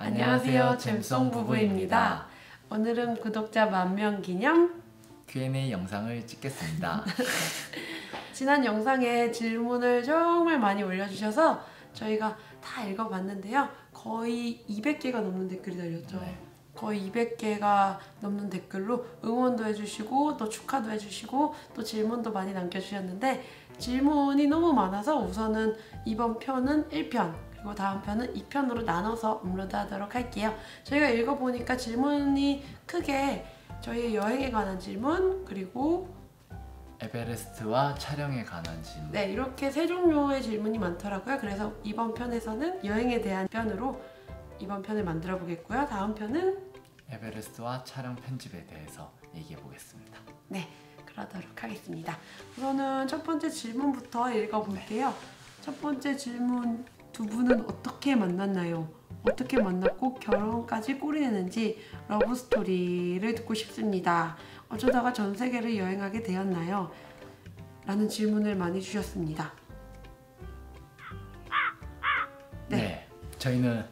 안녕하세요, 잼송 부부입니다. 오늘은 구독자 10,000명 기념 Q&A 영상을 찍겠습니다. 지난 영상에 질문을 정말 많이 올려주셔서 저희가 다 읽어봤는데요. 거의 200개가 넘는 댓글이 달렸죠. 네. 거의 200개가 넘는 댓글로 응원도 해주시고 또 축하도 해주시고 또 질문도 많이 남겨주셨는데, 질문이 너무 많아서 우선은 이번 편은 1편 그리고 다음 편은 2편으로 나눠서 업로드하도록 할게요. 저희가 읽어보니까 질문이 크게 저희의 여행에 관한 질문, 그리고 에베레스트와 촬영에 관한 질문. 네, 이렇게 세 종류의 질문이 많더라고요. 그래서 이번 편에서는 여행에 대한 편으로 이번 편을 만들어 보겠고요. 다음 편은 에베레스트와 촬영 편집에 대해서 얘기해 보겠습니다. 네, 그러도록 하겠습니다. 우선은 첫 번째 질문부터 읽어볼게요. 첫 번째 질문, 두 분은 어떻게 만났나요? 어떻게 만났고 결혼까지 꼬리내는지 러브스토리를 듣고 싶습니다. 어쩌다가 전 세계를 여행하게 되었나요? 라는 질문을 많이 주셨습니다. 네, 저희는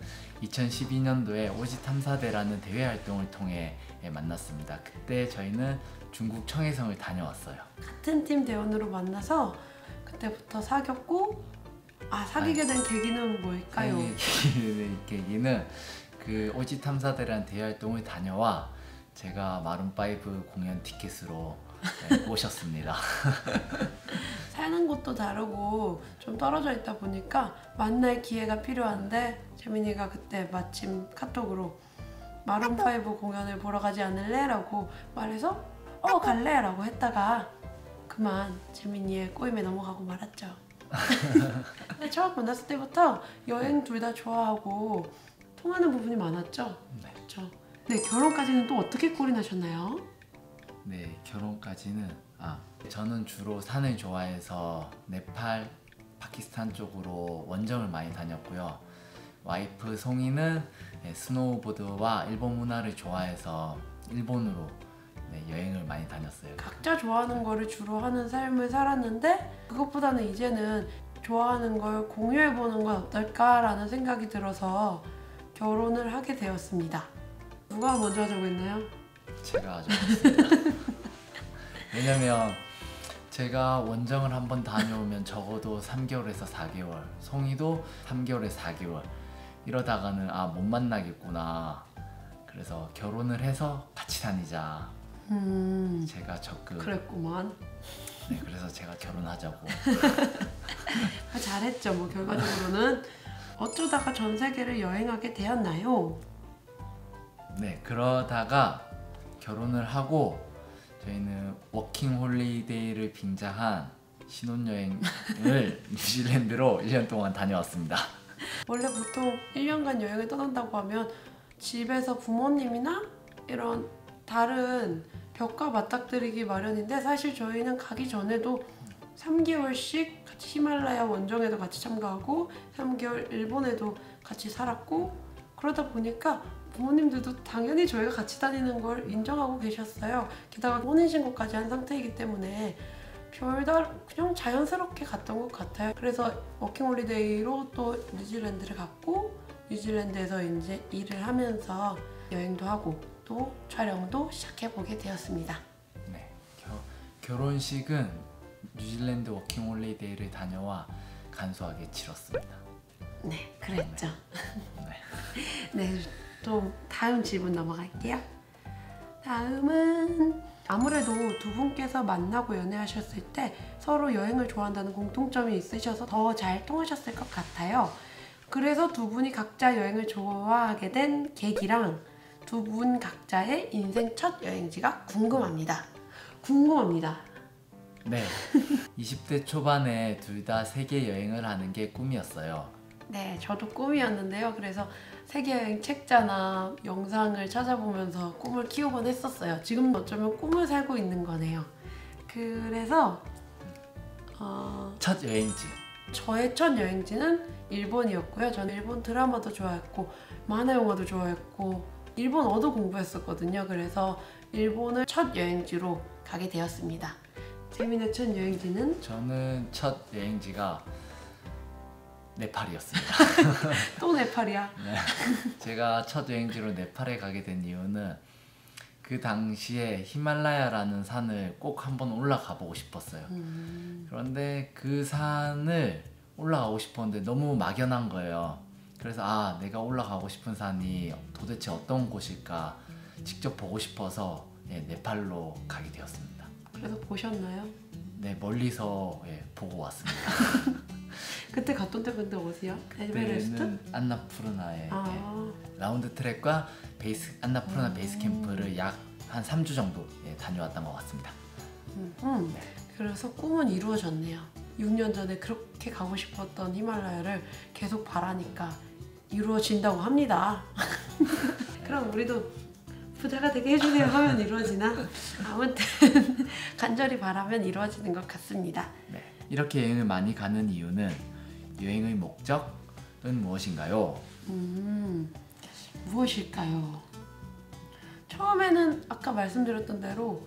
2012년도에 오지 탐사대라는 대외 활동을 통해 만났습니다. 그때 저희는 중국 청해성을 다녀왔어요. 같은 팀 대원으로 만나서 그때부터 사귀었고, 사귀게 된 계기는 뭘까요? 계기는 그 오지 탐사대라는 대외 활동을 다녀와 제가 마룬5 공연 티켓으로 모셨습니다. 사는 곳도 다르고 좀 떨어져 있다 보니까 만날 기회가 필요한데, 재민이가 그때 마침 카톡으로 마룬5 공연을 보러 가지 않을래? 라고 말해서 갈래? 라고 했다가 그만 재민이의 꼬임에 넘어가고 말았죠. 근데 처음 만났을 때부터 여행 둘 다 좋아하고 통하는 부분이 많았죠. 네. 그렇죠. 네, 결혼까지는 또 어떻게 꼬리나셨나요? 네, 결혼까지는 저는 주로 산을 좋아해서 네팔, 파키스탄 쪽으로 원정을 많이 다녔고요. 와이프 송이는 스노우보드와 일본 문화를 좋아해서 일본으로 여행을 많이 다녔어요. 각자 좋아하는 거를 주로 하는 삶을 살았는데, 그것보다는 이제는 좋아하는 걸 공유해보는 건 어떨까라는 생각이 들어서 결혼을 하게 되었습니다. 누가 먼저 하자고 했나요? 제가 하셨습니다. 왜냐면 제가 원정을 한번 다녀오면 적어도 3개월에서 4개월, 송이도 3개월에서 4개월 이러다가는 못 만나겠구나. 그래서 결혼을 해서 같이 다니자. 제가 적극 그랬구만. 네, 그래서 제가 결혼하자고. 잘했죠. 뭐 결과적으로는. 어쩌다가 전 세계를 여행하게 되었나요? 네, 그러다가 결혼을 하고 저희는 워킹 홀리데이를 빙자한 신혼여행을 뉴질랜드로 1년 동안 다녀왔습니다. 원래 보통 1년간 여행을 떠난다고 하면 집에서 부모님이나 이런 다른 벽과 맞닥뜨리기 마련인데, 사실 저희는 가기 전에도 3개월씩 같이 히말라야 원정에도 같이 참가하고 3개월 일본에도 같이 살았고, 그러다 보니까 부모님들도 당연히 저희가 같이 다니는 걸 인정하고 계셨어요. 게다가 혼인신고까지 한 상태이기 때문에 그냥 자연스럽게 갔던 것 같아요. 그래서 워킹홀리데이로 또 뉴질랜드를 갔고, 뉴질랜드에서 이제 일을 하면서 여행도 하고 또 촬영도 시작해보게 되었습니다. 네, 결혼식은 뉴질랜드 워킹홀리데이를 다녀와 간소하게 치렀습니다. 네, 그랬죠. 네. 네, 또 다음 질문 넘어갈게요. 다음은 아무래도 두 분께서 만나고 연애하셨을 때 서로 여행을 좋아한다는 공통점이 있으셔서 더 잘 통하셨을 것 같아요. 그래서 두 분이 각자 여행을 좋아하게 된 계기랑 두 분 각자의 인생 첫 여행지가 궁금합니다. 네, 20대 초반에 둘 다 세계 여행을 하는 게 꿈이었어요. 네, 저도 꿈이었는데요. 그래서 세계여행 책자나 영상을 찾아보면서 꿈을 키우곤 했었어요. 지금 어쩌면 꿈을 살고 있는 거네요. 그래서 첫 여행지. 저의 첫 여행지는 일본이었고요. 저는 일본 드라마도 좋아했고 만화 영화도 좋아했고 일본어도 공부했었거든요. 그래서 일본을 첫 여행지로 가게 되었습니다. 재민의 첫 여행지는? 저는 첫 여행지가 네팔이었습니다. 또 네팔이야. 네. 제가 첫 여행지로 네팔에 가게 된 이유는 그 당시에 히말라야라는 산을 꼭 한번 올라가 보고 싶었어요. 그런데 그 산을 올라가고 싶었는데 너무 막연한 거예요. 그래서 내가 올라가고 싶은 산이 도대체 어떤 곳일까 직접 보고 싶어서 네팔로 가게 되었습니다. 그래서 보셨나요? 네, 멀리서 보고 왔습니다. 그때 갔던 데 근데 어디야? 에베레스트? 그때는 안나푸르나에 아. 라운드 트랙과 안나푸르나 베이스 캠프를 약 한 3주 정도 다녀왔던 것 같습니다. 네. 그래서 꿈은 이루어졌네요. 6년 전에 그렇게 가고 싶었던 히말라야를 계속 바라니까 이루어진다고 합니다. 그럼 우리도 부자가 되게 해주세요 하면 이루어지나? 아무튼 간절히 바라면 이루어지는 것 같습니다. 네. 이렇게 여행을 많이 가는 이유는 여행의 목적은 무엇인가요? 무엇일까요? 처음에는 아까 말씀드렸던 대로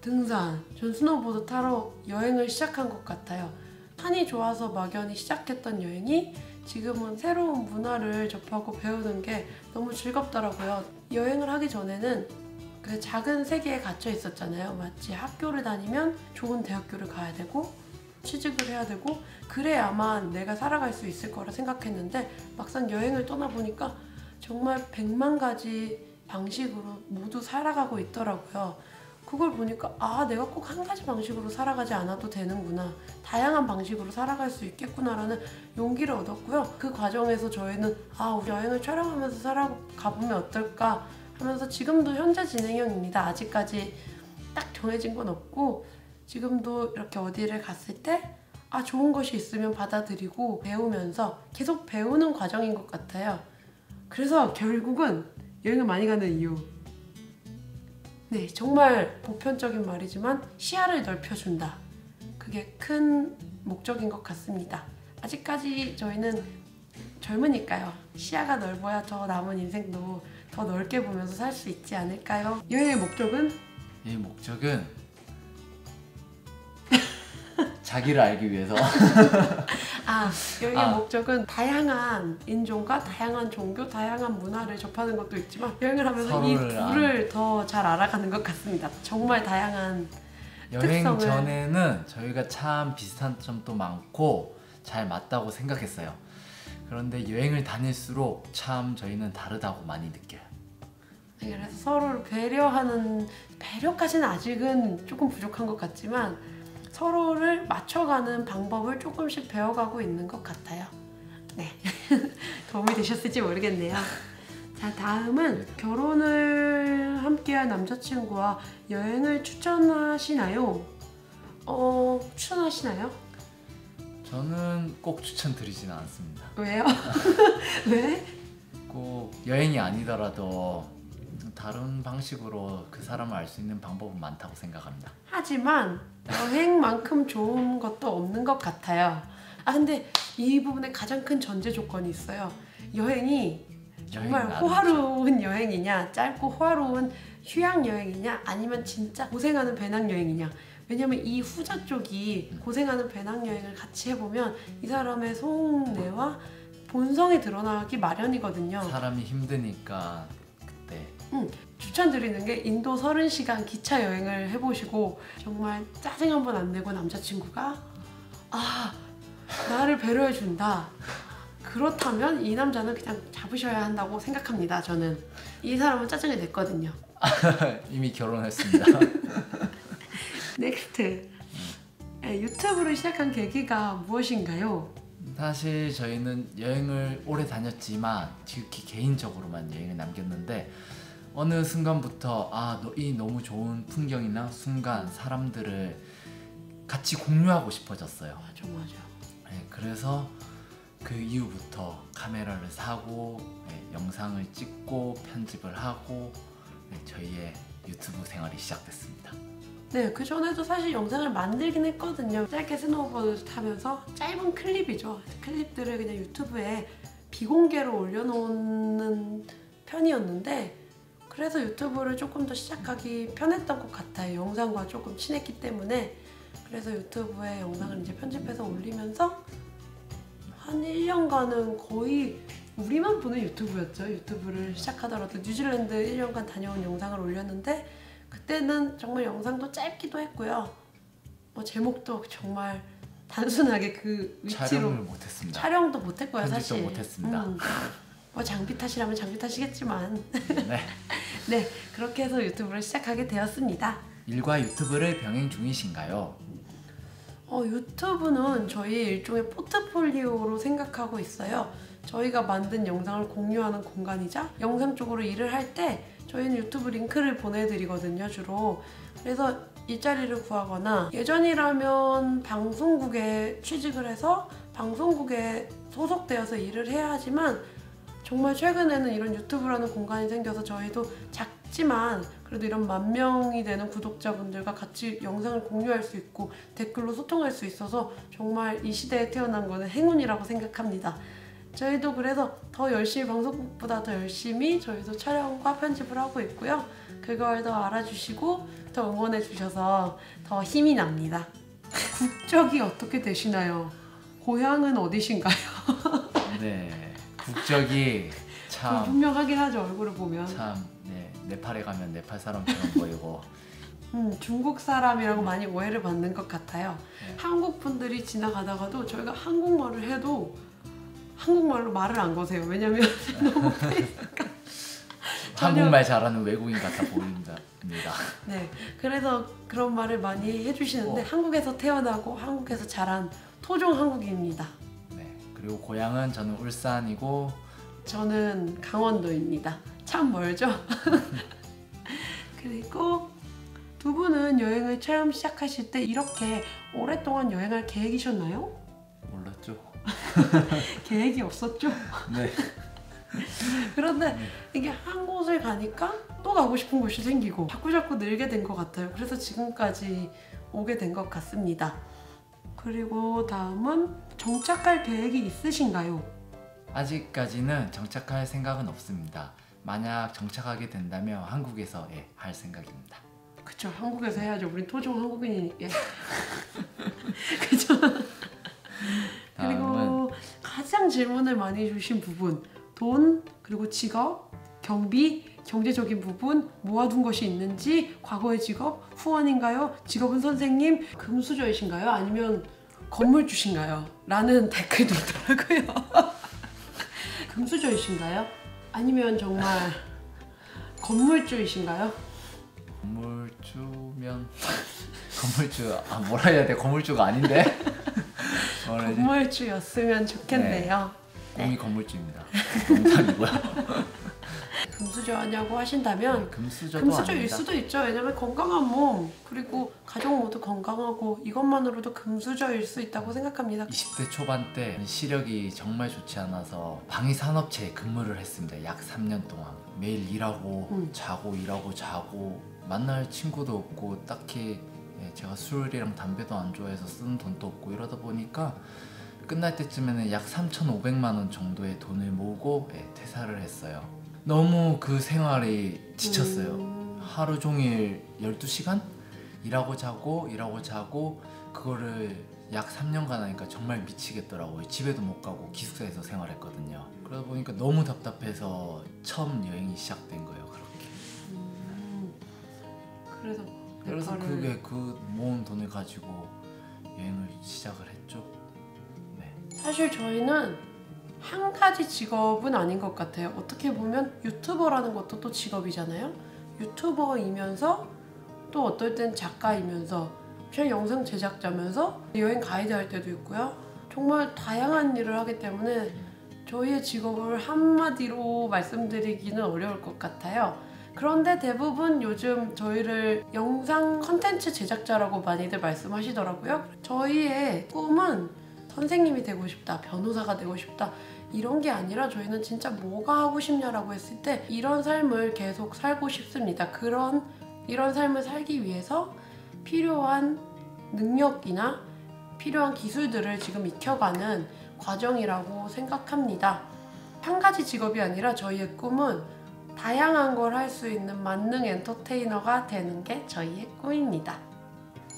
등산, 전 스노보드 타러 여행을 시작한 것 같아요. 산이 좋아서 막연히 시작했던 여행이 지금은 새로운 문화를 접하고 배우는 게 너무 즐겁더라고요. 여행을 하기 전에는 그 작은 세계에 갇혀 있었잖아요. 마치 학교를 다니면 좋은 대학교를 가야 되고 취직을 해야 되고 그래야만 내가 살아갈 수 있을 거라 생각했는데 막상 여행을 떠나보니까 정말 100만 가지 방식으로 모두 살아가고 있더라고요. 그걸 보니까 내가 꼭 한 가지 방식으로 살아가지 않아도 되는구나. 다양한 방식으로 살아갈 수 있겠구나라는 용기를 얻었고요. 그 과정에서 저희는 우리 여행을 촬영하면서 살아가보면 어떨까 하면서 지금도 현재 진행형입니다. 아직까지 딱 정해진 건 없고 지금도 이렇게 어디를 갔을 때 좋은 것이 있으면 받아들이고 배우면서 계속 배우는 과정인 것 같아요. 그래서 결국은 여행을 많이 가는 이유, 네, 정말 보편적인 말이지만 시야를 넓혀준다. 그게 큰 목적인 것 같습니다. 아직까지 저희는 젊으니까요. 시야가 넓어야 더 남은 인생도 더 넓게 보면서 살 수 있지 않을까요? 여행의 목적은? 이 목적은 자기를 알기 위해서 여행의 목적은 다양한 인종과 다양한 종교, 다양한 문화를 접하는 것도 있지만 여행을 하면서 이 둘을 더 잘 알아가는 것 같습니다. 정말 다양한 여행 특성을. 전에는 저희가 참 비슷한 점도 많고 잘 맞다고 생각했어요. 그런데 여행을 다닐수록 참 저희는 다르다고 많이 느껴요. 네, 그래서 서로를 배려까지는 아직은 조금 부족한 것 같지만 서로를 맞춰가는 방법을 조금씩 배워가고 있는 것 같아요. 네, 도움이 되셨을지 모르겠네요. 자, 다음은 결혼을 함께할 남자친구와 여행을 추천하시나요? 추천하시나요? 저는 꼭 추천드리지는 않습니다. 왜요? 왜? 꼭 여행이 아니더라도 다른 방식으로 그 사람을 알 수 있는 방법은 많다고 생각합니다. 하지만 여행만큼 좋은 것도 없는 것 같아요. 근데 이 부분에 가장 큰 전제 조건이 있어요. 여행이 정말 호화로운 여행이냐, 짧고 호화로운 휴양 여행이냐, 아니면 진짜 고생하는 배낭 여행이냐. 왜냐면 이 후자 쪽이 고생하는 배낭 여행을 같이 해보면 이 사람의 속내와 본성이 드러나기 마련이거든요. 사람이 힘드니까 그때 추천드리는 게 인도 30시간 기차 여행을 해보시고 정말 짜증 한 번 안 내고 남자친구가 나를 배려해준다. 그렇다면 이 남자는 그냥 잡으셔야 한다고 생각합니다. 저는 이 사람은 짜증이 냈거든요. 이미 결혼했습니다. 넥스트. 유튜브를 시작한 계기가 무엇인가요? 사실 저희는 여행을 오래 다녔지만 지극히 개인적으로만 여행을 남겼는데 어느 순간부터 이 너무 좋은 풍경이나 순간, 사람들을 같이 공유하고 싶어졌어요. 맞아. 네, 그래서 그 이후부터 카메라를 사고 영상을 찍고 편집을 하고 저희의 유튜브 생활이 시작됐습니다. 네, 그 전에도 사실 영상을 만들긴 했거든요. 짧게 스노우보드 타면서 짧은 클립이죠. 클립들을 그냥 유튜브에 비공개로 올려놓는 편이었는데 그래서 유튜브를 조금 더 시작하기 편했던 것 같아요. 영상과 조금 친했기 때문에. 그래서 유튜브에 영상을 이제 편집해서 올리면서 한 1년간은 거의 우리만 보는 유튜브였죠. 유튜브를 시작하더라도 뉴질랜드 1년간 다녀온 영상을 올렸는데 그때는 정말 영상도 짧기도 했고요. 뭐 제목도 정말 단순하게 그 위치로 촬영을 못했습니다. 촬영도 못했고요. 편집도 사실 못했습니다. 뭐 장비 탓이라면 장비 탓이겠지만 네. 네, 그렇게 해서 유튜브를 시작하게 되었습니다. 일과 유튜브를 병행 중이신가요? 유튜브는 저희의 일종의 포트폴리오로 생각하고 있어요. 저희가 만든 영상을 공유하는 공간이자 영상 쪽으로 일을 할 때 저희는 유튜브 링크를 보내드리거든요, 주로. 그래서 일자리를 구하거나 예전이라면 방송국에 취직을 해서 방송국에 소속되어서 일을 해야 하지만 정말 최근에는 이런 유튜브라는 공간이 생겨서 저희도 작지만 그래도 이런 10,000명이 되는 구독자분들과 같이 영상을 공유할 수 있고 댓글로 소통할 수 있어서 정말 이 시대에 태어난 거는 행운이라고 생각합니다. 저희도 그래서 더 열심히 방송국보다 더 열심히 저희도 촬영과 편집을 하고 있고요. 그걸 더 알아주시고 더 응원해 주셔서 더 힘이 납니다. 국적이 어떻게 되시나요? 고향은 어디신가요? 네, 국적이 참 분명하긴 하죠, 얼굴을 보면. 네, 네팔에 가면 네팔 사람처럼 보이고 중국 사람이라고 많이 오해를 받는 것 같아요. 네. 한국 분들이 지나가다가도 저희가 한국말을 해도 한국말로 말을 안 거세요. 왜냐면 너무 페이스가 한국말 잘하는 외국인 같아 보입니다. 네, 그래서 그런 말을 많이 해주시는데 한국에서 태어나고 한국에서 자란 토종 한국인입니다. 네, 그리고 고향은 저는 울산이고 저는 강원도입니다. 참 멀죠? 그리고 두 분은 여행을 처음 시작하실 때 이렇게 오랫동안 여행할 계획이셨나요? 몰랐죠. 계획이 없었죠? 네. 그런데 이게 한 곳을 가니까 또 가고 싶은 곳이 생기고 자꾸자꾸 늘게 된 것 같아요. 그래서 지금까지 오게 된 것 같습니다. 그리고 다음은 정착할 계획이 있으신가요? 아직까지는 정착할 생각은 없습니다. 만약 정착하게 된다면 한국에서 할 생각입니다. 그쵸, 한국에서 해야죠. 우린 토종 한국인이니까. 그쵸? 그리고 가장 질문을 많이 주신 부분, 돈, 그리고 직업, 경비, 경제적인 부분, 모아둔 것이 있는지, 과거의 직업, 후원인가요? 직업은 선생님, 금수저이신가요? 아니면 건물주신가요? 라는 댓글도 있더라고요. 금수저이신가요? 아니면 정말 건물주이신가요? 건물주면 뭐라 해야 돼? 건물주가 아닌데? 건물주였으면 좋겠네요. 꿈이 건물주입니다. 농담이고요. 금수저냐고 하신다면 금수저도 금수저일 아닙니다. 수도 있죠. 왜냐면 건강한 몸 그리고 가족 모두 건강하고 이것만으로도 금수저일 수 있다고 생각합니다. 20대 초반 때 시력이 정말 좋지 않아서 방위 산업체에 근무를 했습니다. 약 3년 동안 매일 일하고 자고 일하고 자고 만날 친구도 없고 딱히 제가 술이랑 담배도 안 좋아해서 쓰는 돈도 없고 이러다 보니까 끝날 때쯤에는 약 3,500만 원 정도의 돈을 모으고 퇴사를 했어요. 너무 그 생활이 지쳤어요. 하루 종일 12시간? 일하고 자고 그거를 약 3년간 하니까 정말 미치겠더라고요. 집에도 못 가고 기숙사에서 생활했거든요. 그러다 보니까 너무 답답해서 처음 여행이 시작된 거예요. 그렇게. 그래서 그게 그 모은 돈을 가지고 여행을 시작을 했죠. 네. 사실 저희는 한 가지 직업은 아닌 것 같아요. 어떻게 보면 유튜버라는 것도 또 직업이잖아요. 유튜버이면서 또 어떨 땐 작가이면서 그냥 영상 제작자면서 여행 가이드 할 때도 있고요. 정말 다양한 일을 하기 때문에 저희의 직업을 한마디로 말씀드리기는 어려울 것 같아요. 그런데 대부분 요즘 저희를 영상 컨텐츠 제작자라고 많이들 말씀하시더라고요. 저희의 꿈은 선생님이 되고 싶다, 변호사가 되고 싶다 이런 게 아니라 저희는 진짜 뭐가 하고 싶냐라고 했을 때 이런 삶을 계속 살고 싶습니다. 이런 삶을 살기 위해서 필요한 능력이나 필요한 기술들을 지금 익혀가는 과정이라고 생각합니다. 한 가지 직업이 아니라 저희의 꿈은 다양한 걸 할 수 있는 만능 엔터테이너가 되는 게 저희의 꿈입니다.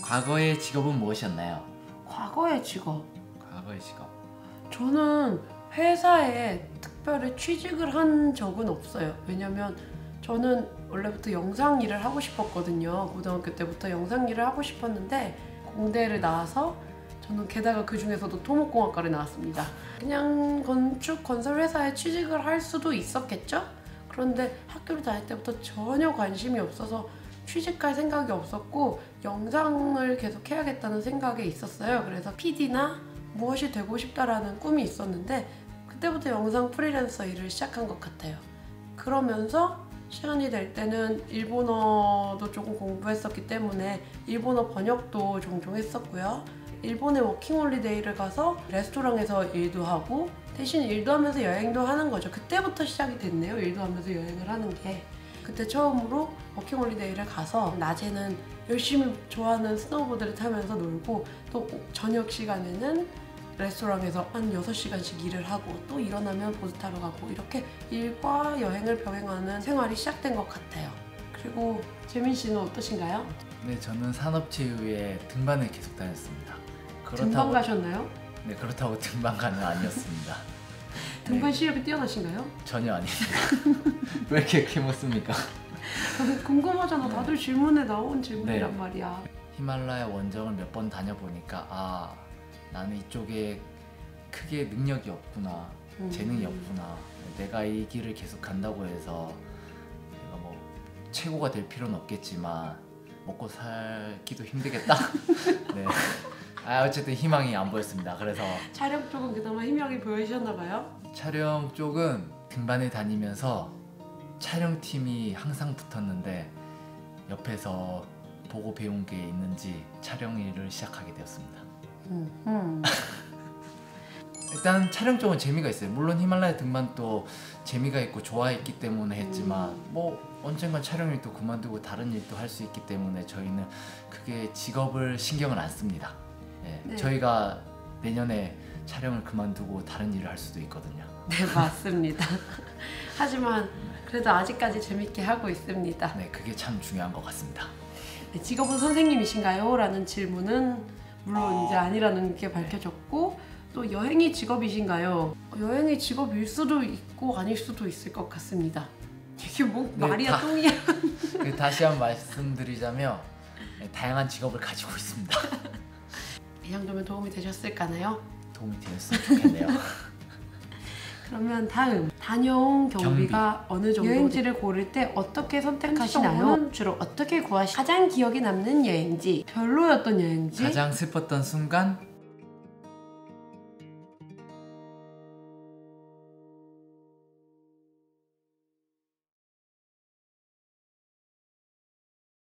과거의 직업은 무엇이었나요? 과거의 직업. 저는 회사에 특별히 취직을 한 적은 없어요. 왜냐면 저는 원래부터 영상 일을 하고 싶었거든요. 고등학교 때부터 영상 일을 하고 싶었는데 공대를 나와서 저는 게다가 그 중에서도 토목공학과를 나왔습니다. 그냥 건축 건설 회사에 취직을 할 수도 있었겠죠? 그런데 학교를 다닐 때부터 전혀 관심이 없어서 취직할 생각이 없었고 영상을 계속 해야겠다는 생각에 있었어요. 그래서 PD나 무엇이 되고 싶다라는 꿈이 있었는데 그때부터 영상 프리랜서 일을 시작한 것 같아요. 그러면서 시간이 될 때는 일본어도 조금 공부했었기 때문에 일본어 번역도 종종 했었고요. 일본에 워킹홀리데이를 가서 레스토랑에서 일도 하고 대신 일도 하면서 여행도 하는 거죠. 그때부터 시작이 됐네요. 일도 하면서 여행을 하는 게. 그때 처음으로 워킹홀리데이를 가서 낮에는 열심히 좋아하는 스노우보드를 타면서 놀고 또 저녁 시간에는 레스토랑에서 한 6시간씩 일을 하고 또 일어나면 보드 타러 가고 이렇게 일과 여행을 병행하는 생활이 시작된 것 같아요. 그리고 재민 씨는 어떠신가요? 네, 저는 산업체육에 등반을 계속 다녔습니다. 등반 가셨나요? 네, 그렇다고 등반가는 아니었습니다. 등반 네, 실력이 뛰어나신가요? 전혀 아닙니다. 왜 이렇게 묻습니까? 궁금하잖아. 다들 질문에 나온 질문이란 네. 말이야. 히말라야 원정을 몇 번 다녀보니까 아, 나는 이쪽에 크게 능력이 없구나, 재능이 없구나. 내가 이 길을 계속 간다고 해서 내가 뭐 최고가 될 필요는 없겠지만 먹고 살기도 힘들겠다. 네. 아, 어쨌든 희망이 안 보였습니다. 그래서 촬영 쪽은 그나마 희망이 보이셨나 봐요? 촬영 쪽은 등반을 다니면서 촬영팀이 항상 붙었는데 옆에서 보고 배운 게 있는지 촬영 일을 시작하게 되었습니다. 일단 촬영 쪽은 재미가 있어요. 물론 히말라야 등반도 재미가 있고 좋아했기 때문에 했지만 뭐 언젠간 촬영 일도 그만두고 다른 일도 할 수 있기 때문에 저희는 그게 직업을 신경을 안 씁니다. 네, 네. 저희가 내년에 촬영을 그만두고 다른 일을 할 수도 있거든요. 네, 맞습니다. 하지만 그래도 아직까지 재밌게 하고 있습니다. 네, 그게 참 중요한 것 같습니다. 네, 직업은 선생님이신가요? 라는 질문은 물론 이제 아니라는 게 밝혀졌고 또 여행이 직업이신가요? 여행이 직업일 수도 있고 아닐 수도 있을 것 같습니다. 이게 뭐 네, 말이야 똥이야. 다시 한번 말씀드리자면 다양한 직업을 가지고 있습니다. 이 정도면 도움이 되셨을까나요? 도움이 되었으면 좋겠네요. 그러면 다음 다녀온 경비가 어느 정도 여행지를 고를 때 어떻게 선택하시나요? 주로 어떻게 구하시나요? 가장 기억에 남는 여행지, 별로였던 여행지, 가장 슬펐던 순간,